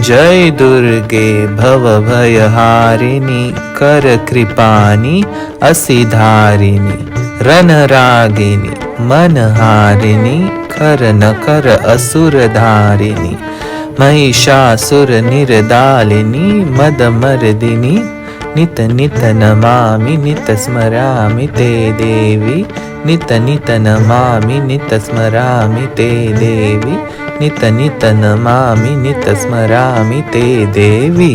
जय दुर्गे भवभयहारिणि कर कृपानि असिधारिणि रणरागिणि मनहारिणि खर न कर असुरधारिणि महिषासुर निर्दालिनी मदमर्दिनी नित नित नमामि नित स्मरामि ते देवी नित नित नमामि नित स्मरामि ते देवी नित नित नमामि नित स्मरामि ते देवी।